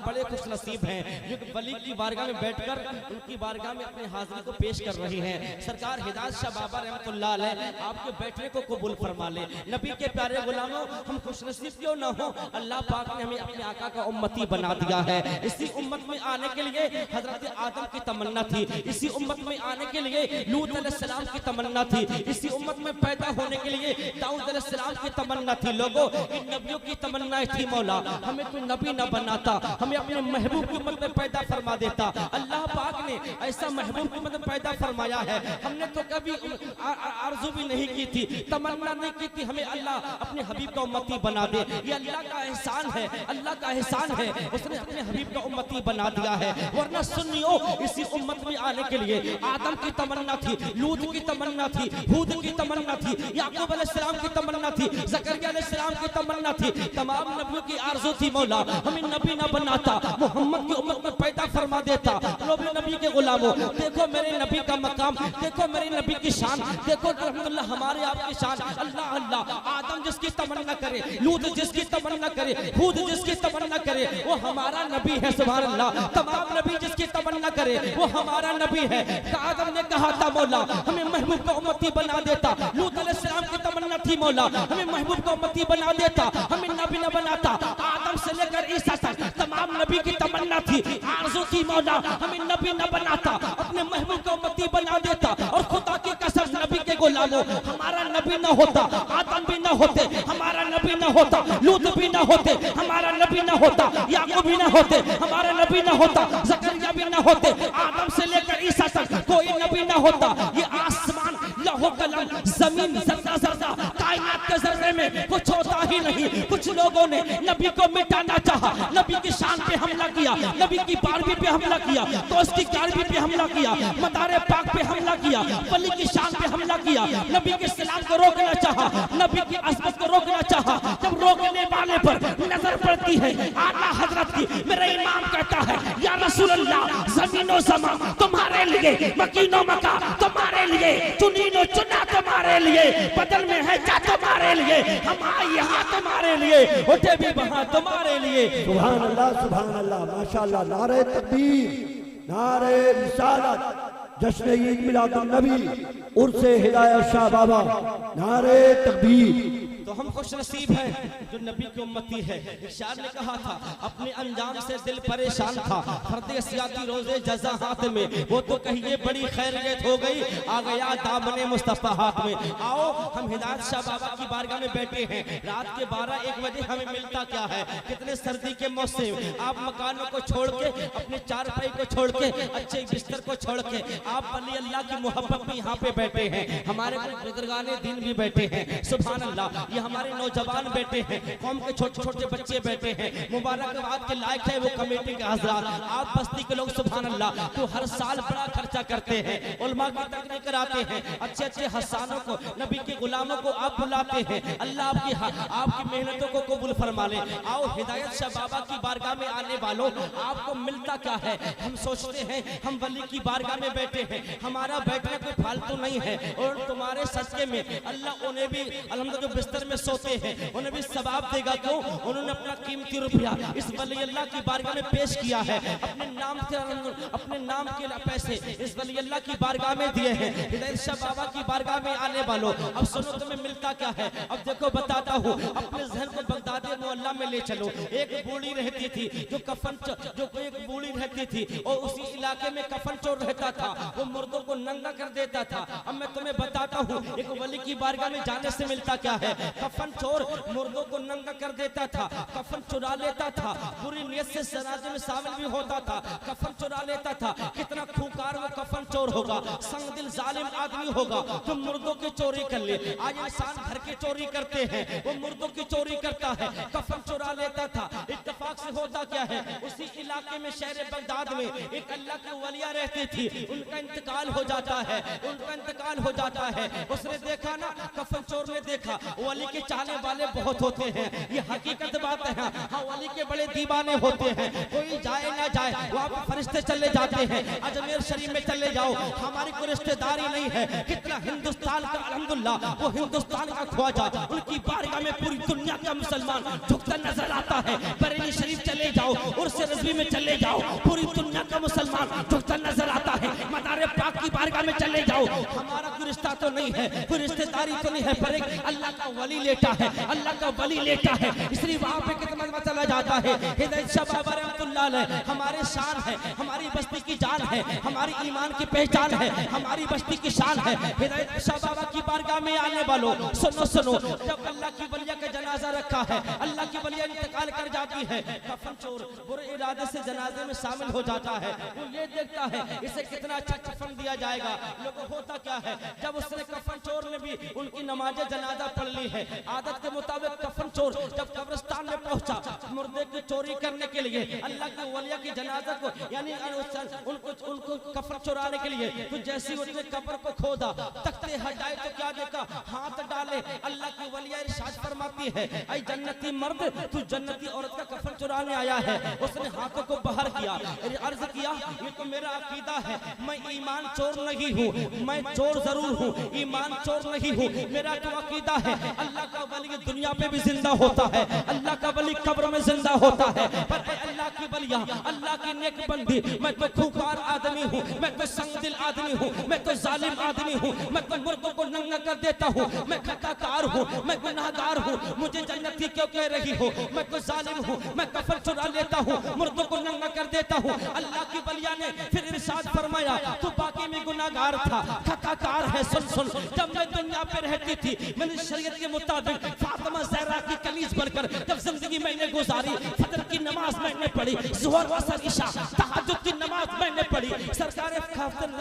बड़े खुश नसीब हैं जो वली की बारगाह में बैठकर उनकी बारगाह में अपनी हाजिरी को पेश कर रहे हैं। सरकार हिदायत शाह बाबा रहमतुल्लाह अलैह आपके बैठने को कबूल फरमा ले। नबी के प्यारे गुलामों, हम खुश नसीब क्यों ना हो, अल्लाह पाक ने हमें अपने आका का उम्मती बना दिया है। इसी उम्मत में आने के लिए हजरत आदम की तमन्ना थी, इसी उम्मत में आने के लिए लूत अलैहिस्सलाम की तमन्ना थी, इसी उम्मत में पैदा होने के लिए दाऊद अलैहिस्सलाम की तमन्ना थी। लोगों, इन नबियों की तमन्नाएं थी मौला, हमें कोई नबी न बनाता, हमें अपने महबूब की उम्मत में पैदा फरमा देता। अल्लाह पाक ने ऐसा महबूब की उम्मत में पैदा फरमाया है, हमने तो कभी आरज़ू भी नहीं की थी, तमन्ना नहीं की थी हमें अल्लाह अपने हबीब का उम्मती बना दे। ये अल्लाह का एहसान है, अल्लाह का एहसान है, उसने अपने हबीब का उम्मती बना दिया है। वरना सुनियो, इसी उम्मत में आने के लिए आदम की तमन्ना थी, लूत की तमन्ना थी, हूद की तमन्ना थी, याकूब अलैहिस्सलाम की तमन्ना थी, ज़करिया अलैहिस्सलाम की तमन्ना थी, तमाम नबियों की आरज़ू थी मौला हमें नबी ना बनाता, मोहम्मद की उम्मत में पैदा फरमा देता। लोग नबी के गुलामों, देखो मेरे नबी का मकाम, देखो मेरे नबी की शान, देखो अल्हम्दुलिल्लाह हमारे आपकी शान। अल्लाह अल्लाह, आदम जिसकी तमन्ना करे, लूत जिसकी तमन्ना करे, हूद जिसकी तमन्ना करे, वो हमारा नबी है। सुभान अल्लाह, तमाम नबी जिसकी तमन्ना करे वो हमारा नबी है। आदम ने कहा था मौला हमें महबूब का उम्मती बना देता, लूत अलैहिस्सलाम की तमन्ना थी मौला हमें महबूब का उम्मती बना देता, हमें नबी न बनाता। आदम से लेकर ईसा तक तमाम नबी की तमन्ना थी, आरज़ू थी मौला हमें नबी न बनाता, अपने महबूब का उम्मती बना देता। और खुदा की कसम, नबी के गुलामों, हमारा नबी न होता, आदम भी न होते, हमारा नबी न होता, लूत भी न होते, हमारा नबी न होता, याकूब भी न होते, हमारा नबी न होता, ज़करिया भी न होते, आदम से लेकर ईसा तक कोई नबी न होता। ये आसमान, लौह कलम, जमीन, जर्रा जर्रा, कायनात के जर्रे में कुछ होता ही नहीं। कुछ लोगों ने नबी को मिटाना चाहा, नबी की शान पे हमला किया, नबी की बारगी पे हमला किया, तो उसकी कारगी पे हमला किया, मदारे पाक पे हमला किया, वली की शान पे हमला किया, नबी के सलाम को रोकना चाहा, नबी की अज़मत को रोकना चाहा। जब रोकने वाले पर नजर पड़ती है आला हजरत की, मेरा इमाम कहता है या रसूल अल्लाह, ज़मीनो ज़मा तुम्हारे लिए, मकीनो मका तुम्हारे लिए, चुनीनो चुना तुम्हारे लिए, बदल में है क्या तुम्हारे लिए, हम आए यहाँ तुम्हारे लिए, उठे भी वहाँ तुम्हारे लिए। सुभान अल्लाह, माशाअल्लाह, नारे तकबीर, नारे रिसालत, जश्न ईद मिलादुन नबी, उर्से हिदायत शाह बाबा, नारे तकबीर। तो हम खुश नसीब हैं जो नबी की उम्मती है। शायर ने कहा था अपने अंजाम से दिल परेशान था, फर्दे सियाती रोजे जज़ा हाथ में, वो तो कहिए बड़ी खैरियत हो गई, आ गया दामने मुस्तफा हाथ में। आओ हम हिदायत शाह बाबा की बारगाह में बैठे हैं, रात के 12-1 बजे हमें मिलता क्या है, कितने सर्दी के मौसम, आप मकानों को छोड़ के, अपने चारपाई को छोड़ के, अच्छे बिस्तर को छोड़ के, आप वली अल्लाह की मोहब्बत में यहाँ पे बैठे हैं। हमारे कुछ बुजुर्गाने दिन भी बैठे हैं, सुभान अल्लाह, ये हमारे नौजवान बैठे हैं, कौम के छोटे छोटे बच्चे बैठे हैं, मुबारकबाद के लायक है वो कमेटी के हज़रात, आप बस्ती के लोग सुभान अल्लाह तो हर साल बड़ा खर्चा करते हैं, उलमा की तकरीर कराते हैं, अच्छे अच्छे हसानों को, नबी के गुलामों को आप बुलाते हैं। अल्लाह आपकी मेहनतों को कबूल फरमा ले। आओ हिदायत शाह बाबा की बारगाह में आने वालों, आपको मिलता क्या है, हम सोचते हैं हम वली की बारगाह में बैठे हैं, हमारा बैठना कोई फालतू नहीं है, और तुम्हारे सदके में अल्लाह उन्हें भी अल्हम्दुलिल्लाह जो बिस्तर में सोते हैं उन्हें भी सवाब देगा। क्यों? उन्होंने अपना कीमती रुपया इस वली अल्लाह की बारगाह में पेश किया है, अपने नाम के पैसे इस वली अल्लाह की बारगाह में दिए हैं। हिदायत शाह बाबा की बारगाह में आने वालों, अब सुनो तुम्हें मिलता क्या है। अब देखो बताता हूँ, अपने जहन को बगदाद मोहल्ला में ले चलो। एक बूढ़ी रहती थी जो एक बूढ़ी रहती थी और उसी इलाके में कफन चोर रहता था, वो मुर्दों को नंगा कर देता था। अब मैं तुम्हें बताता हूँ एक वली की बारगाह में जाने से मिलता क्या है। कफन चोर मुर्दों को नंगा कर देता था, कफन चुरा लेता था, बुरी नियत से जनाजे में शामिल भी होता था, कफन चुरा लेता था। कितना खूंखार वो कफन चोर होगा, संग दिल जालिम आदमी होगा जो मुर्दों की चोरी कर ले। आज इंसान घर की चोरी करते हैं, वो मुर्दों की चोरी करता है, कफन चुरा लेता था। इत्तेफाक से होता क्या है, उसी इलाके में शहर बगदाद में एक अल्लाह की वलिया रहती थी, उनका इंतकाल हो जाता है, उसने देखा ना, कफन चोर ने देखा, वली के चाहने वाले बहुत होते हैं, ये हकीकत बात है। हाँ, वली के बड़े दीवाने होते हैं, कोई जाए ना जाए वहाँ पर फरिश्ते चले जाते हैं। अजमेर शरीफ में चले जाओ, हमारी कोई रिश्तेदारी नहीं है, कितना हिंदुस्तान का अल्हम्दुलिल्लाह वो हिंदुस्तान का ख्वाजा, उनकी बारगाह में पूरी दुनिया का मुसलमान झुकता नजर आता है। बरेली शरीफ चले जाओ, जाओ, उर्स रज़वी में चले जाओ, पूरी दुनिया का मुसलमान झुकता नजर आता है। मदार पाक की बारगाह में चले जाओ, हमारा कोई रिश्ता तो नहीं है, कोई रिश्तेदारी तो नहीं है, पर एक अल्लाह का वली लेटा है, अल्लाह का वली लेटा है, इसलिए वहां पे कितना मजा चला जाता है। हिदायत शाह बाबा रहमतुल्लाह अलैह हमारे शान है, हमारी बस्ती की जान है, हमारी ईमान की पहचान है, हमारी बस्ती की शान है। हिदायत शाह बाबा की बारगाह में आने वालों सुनो सुनो, जब अल्लाह की वलिया का जनाजा रखा है, अल्लाह की वलिया इंतकाल कर जाती है, कफन चोर बुरे इरादे से जनाजे में शामिल हो जाता है। वो ये देखता है इसे कितना अच्छा कफन दिया जाएगा। लोगों होता क्या है, जब उसने कफन चोर ने भी उनकी नमाज जनाजा पढ़ ली है, आदत के मुताबिक कफन चोर जब कब्रिस्तान में पहुंचा मुर्दे की चोरी करने के लिए, अल्लाह के वलिया की जनाजा को यानी उनको कफन चुराने के लिए, तो जैसे उसने कब्र को खोदा, तख्ते हटाए तो क्या देखा, हाथ डाले, अल्लाह की वलिया इरशाद फरमाती है, ऐ जन्नती मर्द, तू जन्नती औरत का कफन चुराने आया है। उसने हाथों को बाहर किया, अर्ज किया, ये तो मेरा अकीदा है, मैं ईमान चोर नहीं हूँ, मैं चोर जरूर हूँ, ईमान चोर नहीं हूँ। मेरा तो अकीदा है अल्लाह का वली दुनिया पे भी जिंदा होता है, अल्लाह का वली कब्र में जिंदा होता है, पर अल्लाह की वलिया, अल्लाह की नेक बंदी, मैं तो खूंखार आदमी हूँ, मैं तो संगदिल आदमी हूँ, मैं तो जालिम आदमी हूँ, मैं तो मुर्दों को नंगा कर देता हूँ, मैं खताकार हूँ, मैं गुनाहगार हूँ, मुझे जन्नती क्यों कह रही हो, मैं तो जालिम हूँ, मैं कफन चुरा लेता हूँ, मुर्दों को नंगा कर देता हूँ। अल्लाह की वलिया ने फिर इरशाद फरमाया, तू बाकी में गुनाहगार था, खताकार है, सुन सुन, जब मैं दुनिया पे रहती थी, मैंने शरीयत के मुताबिक फातिमा ज़हरा की कनीज बनकर जब जिंदगी मैंने गुजारी, फजर की नमाज मैंने पढ़ी, ज़ुहर असर इशा तहज्जुद की नमाज मैंने पढ़ी, सरकारे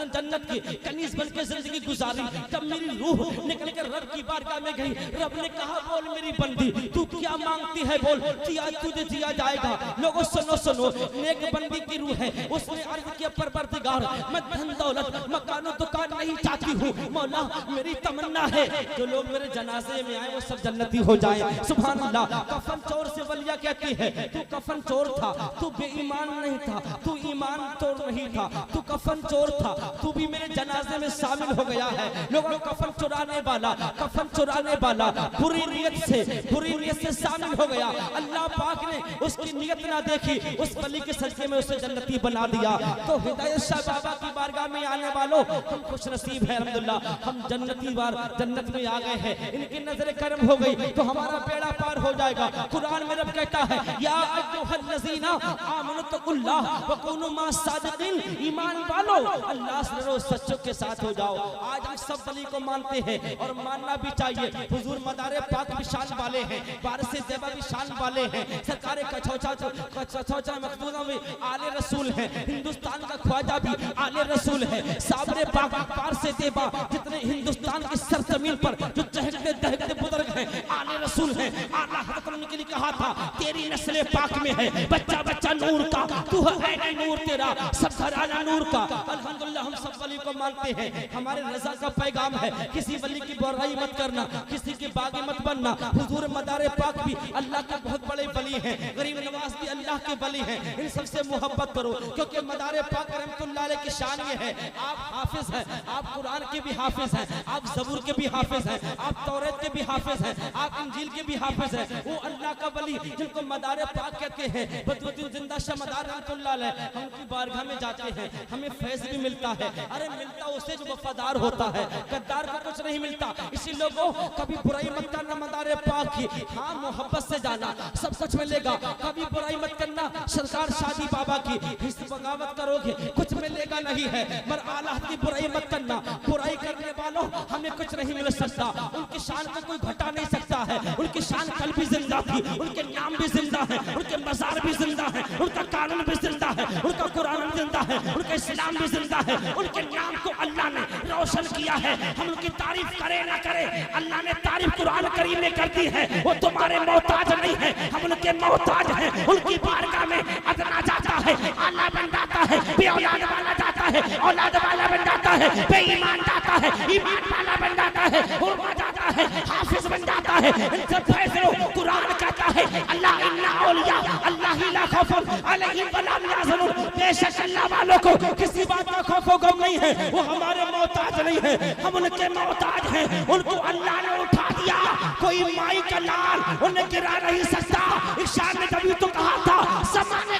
जन्नत की कनीज बनकर जिंदगी गुजारी। जब मेरी रूह निकल कर रब की बारगाह में गई, रब ने कहा, बोल मेरी बंदी, तू क्या मांगती है, बोल, दिया तुझे दिया जाएगा। लोगों सुनो सुनो, नेक बंदी की रूह है, उसने अर्ज किया, परवरदिगार, मैं धन दौलत मकानो दुकान नहीं चाहती हूँ, मौला मेरी तमन्ना है जो लोग मेरे जनाजे में आए वो सब जन्नती हो जाए। सुभान अल्लाह। कफन चोर से वलिया कहती है, तू कफन चोर था, तू बेईमान नहीं था, तू ईमान चोर नहीं था, तू कफन चोर था, तू भी मेरे जनाजे में शामिल हो गया है। लोगों कफन चुराने वाला, कफन चुराने वाला बुरी नीयत से शामिल हो गया, अल्लाह पाक ने उसकी नियत ना देखी, उस वली के सजदे में उसे जन्नती बना दिया। तो हिदायत शाह बाबा की बारगाह में आने वालों, हम खुश नसीब है, अल्हम्दुलिल्लाह, हम जन्नती बार जन्नत में आ गए हैं, इनकी नजर करम हो गई तो हमारा बेड़ा पार हो जाएगा। कुरान में रब कहता है, या अय्युहल्लज़ीना आमनुत्तकुल्लाह व कूनू मास्सादिकीन, ईमान वालों अल्लाह से डरो, सच्चों के साथ हो जाओ। आज हम सब वली को मानते हैं और मानना भी चाहिए। हुजूर मदारे पाक भी शान वाले हैं, वारिस ज़ेबा भी शान वाले हैं, सरकारे कछौचा मखदूमा में आले रसूल हैं, हिंदुस्तान का ख्वाजा भी आले रसूल है, साबरे पाक पारस ज़ेबा जितने हिंदुस्तान की सरजमीन पर जो चहकते दहकते बुजुर्ग हैं आले रसूल हैं। आला हज़रत ने के लिए कहा था, तेरी नस्ल पाक में है बच्चा बच्चा नूर का, तू है नूर तेरा, सब घराना नूर का। अल्हम्दुलिल्लाह हम सब वली को मानते हैं, हमारे रज़ा का पैगाम है, किसी वली की बुराई मत करना, किसी की बागी मत बनना। हुजूर मदारे पाक भी अल्लाह के बहुत बड़े वली हैं, गरीब नवाज भी अल्लाह के वली हैं, इन सबसे मोहब्बत करो, क्योंकि मदारे पाक रहमतुल्लाह अलैह की शान ये है, आप हाफिज हैं, आप कुरान के भी हाफिज हैं, आप ज़बूर के भी हाफिज हैं, आप तौरात के भी हाफिज हैं, आप इंजील के भी हाफिज हैं। वो अल्लाह का वली जिनको मदारे पाक कहते हैं, बदरुद्दीन जिंदा शाह मदार रहमतुल्लाह अलैह, हम उनकी बारगाह में जाते हैं, हमें फैज़ भी मिलता है। अरे मिलता उसे जो वफादार होता है, गद्दार को कुछ नहीं मिलता। इसी लोगों कभी बुराई मत करना मदारे पाक की, हाँ मोहब्बत से जाना सब कुछ मिलेगा। कभी बुराई मत करना सरकार शादी बाबा की, हिस्से बगावत करोगे कुछ मिलेगा नहीं है, मगर आला की बुराई मत करना। बुराई करने वालों हमें कुछ नहीं मिल सकता, उनकी शान को कोई घटा नहीं सकता है, उनकी शान कल भी जिंदा थी, उनके नाम भी जिंदा है, उनके मज़ार भी जिंदा है, उनका कानून भी जिंदा है, उनका कुरान भी जिंदा है, उनका इस्लाम भी जिंदा है, उनके नाम को अल्लाह ने रोशन किया है। हम उनकी तारीफ करे ना करे, अल्लाह ने तारीफ कुरान करीम में कर दी है। वो तुम्हारे मोहताज नहीं है, हम उनके मोहताज हैं। उनकी बारगाह में अदना जाता है, अल्लाह बन जाता है, बेऔलाद वाला जाता है, औलाद वाला बन जाता है, बेईमान जाता है, ईमान वाला बन जाता है, हुर्मा जाता है, हाफिज बन जाता है। इन सब फैसलों कुरान कहता है, अल्लाह इन्ना औलिया अल्लाह ला खौफुन अलैहिम वला हुम यहज़नून, बेशक अल्लाह वालों को किसी बात का खौफ व गम नहीं है, वो हमारे मोहताज नहीं है, हम उनके मोहताज हैं। उनको अल्लाह ने उठा दिया, कोई माई का लाल उन्हें गिरा नहीं सकता। इरशाद ने कभी तो कहा था, ज़माने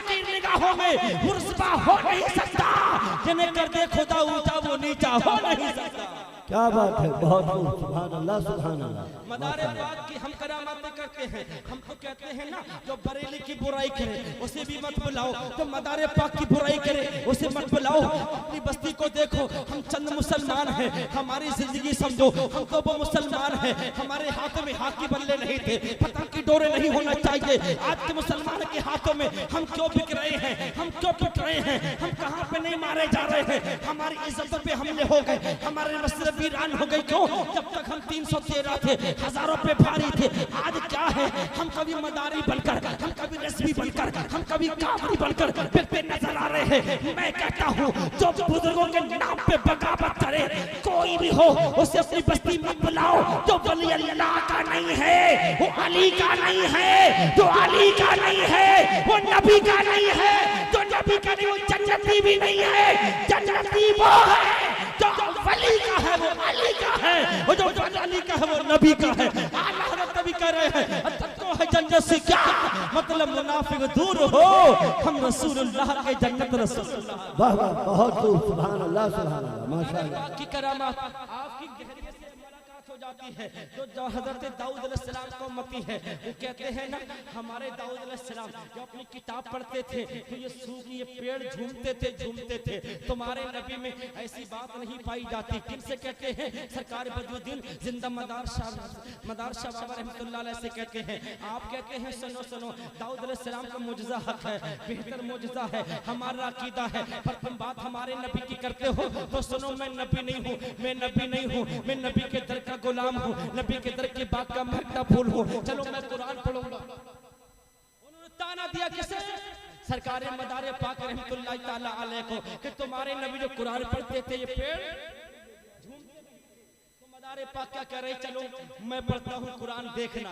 निगाहों में रुस्वा हो नहीं सकता, जिन्हें कर दे खुदा ऊंचा वो नीचा हो नहीं सकता। क्या बात है, बहुत खूब, सुभान अल्लाह सुभान अल्लाह। मदारे पाक की हम करामातें करते हैं, हम तो कहते हैं ना जो बरेली की बुराई करे उसे भी मत बुलाओ, तो मदारे पाक की बुराई करे उसे मत बुलाओ। अपनी बस्ती को देखो, हम चंद मुसलमान हैं, हमारी जिंदगी समझो, हम तो वो मुसलमान हैं, हमारे हाथों में हाथी बल्ले नहीं थे, पतंग की डोरे नहीं होना चाहिए। आज के मुसलमान के हाथों में हम क्यों बिक रहे हैं, हम क्यों पिट रहे हैं, हम कहाँ पे नहीं मारे जा रहे हैं, हमारी इज्जतों पे हमले हो गए, हमारे मस्जिद वीरान हो गई। क्यों? जब तक हम 313 थे, हजारों पे भारी थे। आज क्या है, हम कभी मदारी बनकर, हम कभी रस्मी बनकर, हम कभी कामरी बनकर बिकते नजर आ रहे हैं। मैं कहता हूँ जो बुजुर्गों के नाम पे बगावत करे कोई भी हो, उसे अपनी बस्ती मत बुलाओ। जो वली अल्लाह का नहीं है वो अली का नहीं है, जो अली का नहीं है वो नबी का नहीं है, जो नबी का नहीं वो जन्नती भी नहीं है। जन्नती वो है जो वली का है, वो अली का है, वो जो अली का है वो नबी का है। आला हज़रत नबी कह रहे हैं तत्को है जन्नत से क्या मतलब, मुनाफिक दूर हो, हम रसूलुल्लाह के जन्नत रसूलुल्लाह। वाह वाह, बहुत खूब, सुभान अल्लाह सुभान अल्लाह, माशाअल्लाह। की करामात आपकी गहरे से मुलाकात हो जाती है। जो हजरत दाऊद अलैहिस्सलाम को उम्मती है, वो कहते हैं ना हमारे दाऊद अलैहिस्सलाम जो अपनी किताब पढ़ते थे तो ये सूख ये पेड़ झूमते थे। तुम्हारे नबी में ऐसी बात नहीं पाई जाती। किनसे कहते हैं? सरकार बदरुद्दीन जिंदा मदार शाह बाबा रहमतुल्लाह अलैह से कहते हैं। आप कहते हैं सुनो दाऊद अलैहिस्सलाम का मुजज़ा हक है, बेहतर मुजज़ा है, हमारा अकीदा है, पर तुम बात हमारे नबी की करते हो तो सुनो, मैं नबी नहीं हूँ, मैं नबी नहीं हूँ, मैं नबी के दर का गुलाम हूँ, नबी के दर के बाग का महकता फूल हूँ। चलो मैं कुरान पढ़ूंगा। उन्होंने ताना दिया किसे? सरकार मदारे पाक रहमतुल्लाह ताला अलैह को कि तुम्हारे नबी जो कुरान पढ़ते थे ये पेड़ झूमते थे। तो मदारे पाक क्या कह रहे? चलो मैं पढ़ता हूँ कुरान, देखना।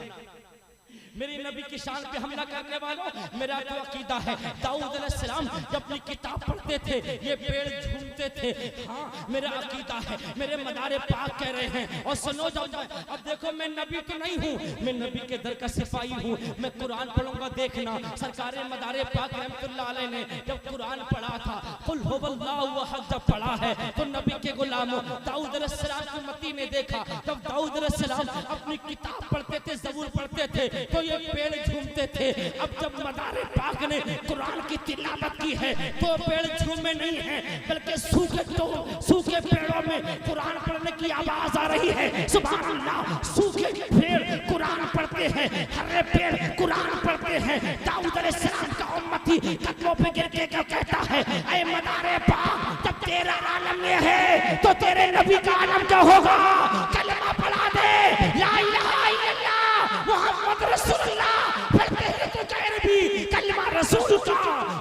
मेरी नबी की शान पे हमला करने वालों, मेरा तो अकीदा है दाऊद अलैहिस्सलाम जब अपनी किताब पढ़ते थे ये पेड़ झूमते थे। हाँ मेरा अकीदा है, मेरे मदारे पाक कह रहे हैं। और सुनो जाओ, अब देखो मैं नबी तो नहीं हूँ, मैं नबी के दर का सिपाही हूँ, मैं कुरान पढ़ूंगा, देखना। सरकार मदारे पाक रहमतुल्लाह अलैह ने जब कुरान पढ़ा था, कुल हुवल्लाहु अहद जब पढ़ा है तो नबी के गुलामों दाऊद अलैहिस्सलाम की उम्मती ने देखा, तब दाऊद अलैहिस्सलाम अपनी किताब पढ़ते थे, ज़बूर पढ़ते थे तो ये पेड़ झूमते थे। अब जब मदारे पाक ने कुरान की तिलावत की है तो पेड़ झूमे नहीं है, बल्कि सूखे पेड़ों में कुरान पढ़ने की आवाज आ रही है। सुभान अल्लाह, सूखे पेड़ कुरान पढ़ते हैं, हरे पेड़ कुरान पढ़ते हैं। दाऊद अलैहिस्सलाम का उम्मती कदमों पे गिर के क्या कहता है? ऐ मदारे पाक, जब तेरा आलम में है तो तेरे नबी का आलम क्या होगा? कलमा पढ़ा दे, ला इलाहा इल्लल्लाह मोहम्मद रसूलुल्लाह, पढ़ते हैं तो कह रही कलमा रसूल का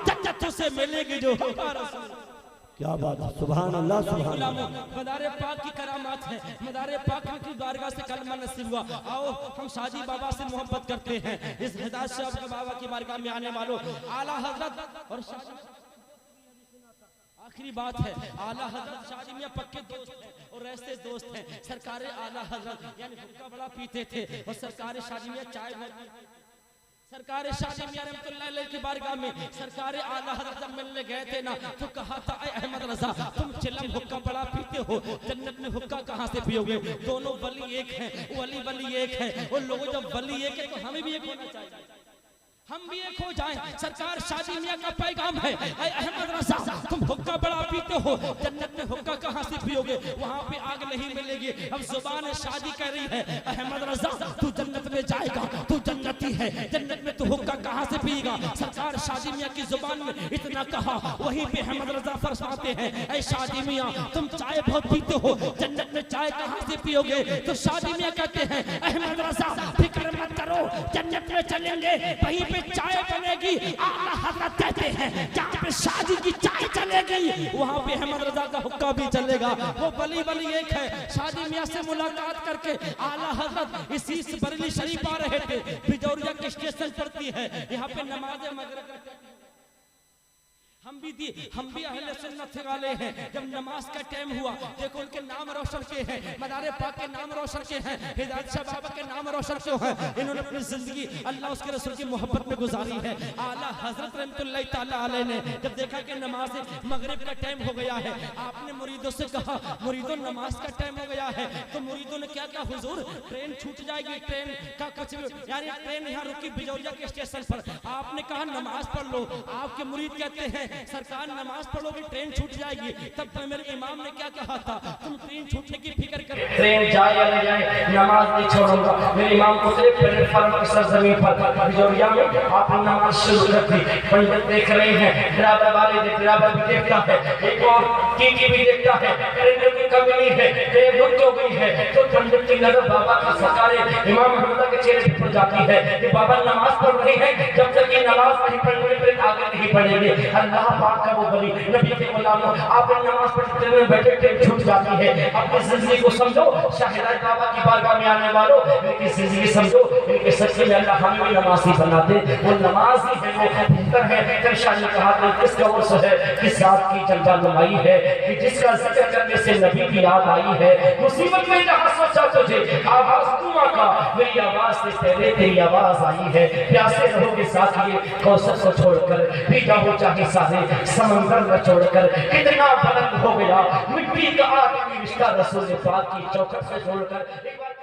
जन्नत से मिलेगी जो रसूल। क्या बात है, सुभान अल्लाह सुभान अल्लाह। मदारे पाक की करामात है, मदारे पाक की बारगाह से कलमा नसीब हुआ। आओ हम शादी बाबा से मोहब्बत करते हैं। इस हिदायत शाह बाबा की बारगाह में आने वालों, आला हजरत और आखिरी बात है, आला हजरत शादी में पक्के दोस्त हैं और ऐसे दोस्त हैं। सरकार आला हजरत यानी हुक्का बड़ा पीते थे और सरकार शादी में चाय, सरकार शादी मियां रहमतुल्लाह अलैह की बारगाह में सरकार आला हज़रत जब मिलने गए थे ना तो कहा था ऐ अहमद रज़ा, तुम चिलम हुक्का बड़ा पीते हो, जन्नत में हुक्का कहाँ से पियोगे? दोनों वली एक हैं, वली एक है। वो लोगों जब वली एक है तो हमें भी एक होना चाहिए, हम भी एक हो जाएं। सरकार शादी मियां का पैगाम है, ऐ अहमद रज़ा तुम हुक्का बड़ा पीते हो, जन्नत में हुक्का कहाँ से पियोगे? वहाँ पे आग नहीं मिलेगी। अब जुबान शादी कह रही है अहमद रज़ा तू जन्नत में जाएगा, तू जन्नती है, जन्नत में तू हुक्का कहाँ से पिएगा? सरकार शादी मियां की जुबान में इतना कहा, वहीं पे अहमद रज़ा फरमाते हैं ऐ शादी मियां तुम चाय बहुत पीते हो, जन्नत में चाय कहाँ से पियोगे? तो शादी मियां कहते हैं अहमद रज़ा फिक्र मत करो, जन्नत में चलेंगे, वहीं चाय बनेगी। आला हज़रत कहते हैं जहाँ पे शादी की चाय चलेगी वहाँ पे अहमद रज़ा का हुक्का भी चलेगा। वो वली एक है। शादी मियां से मुलाकात करके आला हज़रत इसी बरेली शरीफ आ रहे थे, बिजौरिया के स्टेशन पड़ती है, यहाँ पे नमाज़ मगरिब हम हम भी अहले सुन्नत वाले हैं। जब नमाज का टाइम हुआ, देखो उनके नाम रोशन किए हैं, मदारे पाक के नाम रोशन किए हैं, हिदायत शाह बाबा के नाम रोशन किए हैं। इन्होंने अपनी जिंदगी अल्लाह उसके रसूल की मोहब्बत में गुजारी है। आला हजरत रहमतुल्लाह ताला अलैह ने जब देखा कि नमाज मगरिब का टाइम हो गया है, आपने मुरीदों से कहा, मुरीदों नमाज का टाइम हो गया है। तो मुरीदों ने क्या कहा, हुजूर ट्रेन छूट जाएगी, ट्रेन का कुछ यानी ट्रेन यहाँ रुकी बिजौरिया के स्टेशन पर। आपने कहा नमाज पढ़ लो। आपके मुरीद कहते हैं सरकार नमाज पढ़ोगे ट्रेन छूट जाएगी। तब मेरे इमाम ने क्या कहा था, तुम ट्रेन छूटने की फिक्र करो, ट्रेन जाए या न जाए नमाज नहीं छोड़ूंगा। मेरे इमाम को प्लेटफार्म की सरजमीन पर बिजौरिया में आपने नमाज शुरू कर दी। पंडित देख रहे हैं, ड्राइवर वाले ड्राइवर भी देखता है, एक और टीटी भी देखता है, ट्रेन की कमी नहीं है, ट्रेन रुक हो गई है। तो पंडित की नजर बाबा की सरकार इमाम हमदा के चेहरे पर जाती है कि बाबा नमाज पढ़ रहे हैं, जब तक ये नमाज नहीं पढ़ेंगे फिर आगे नहीं पढ़ेंगे। अल्लाह पाक का वो वली नबी के गुलामों, आप नमाज पढ़ते हुए बैठे ट्रेन छूट जाती है। अपनी जिंदगी को समझो, शाहिदात बाबा की बारगाह में आने वालों इनकी जिंदगी समझो, इनके सच्चे में अल्लाह हमें भी नमाजी बना दे। वो नमाज ही है, वो बेहतर है। कर्शा ने कहा कि किसका उर्स है, किस रात की जलवा नुमाई है कि जिसका जिक्र करने से नबी की याद आई है। मुसीबत में जहाँ सोचा तुझे आवाज तू आका, मेरी आवाज से पहले तेरी आवाज आई है। प्यासे रहोगे साथ ये कौसर को छोड़कर, भीगा हो चाहे सारे समंदर न छोड़कर। कितना बुलंद हो गया मिट्टी का आदमी रिश्ता रसूल पाक की चौखट से जोड़कर।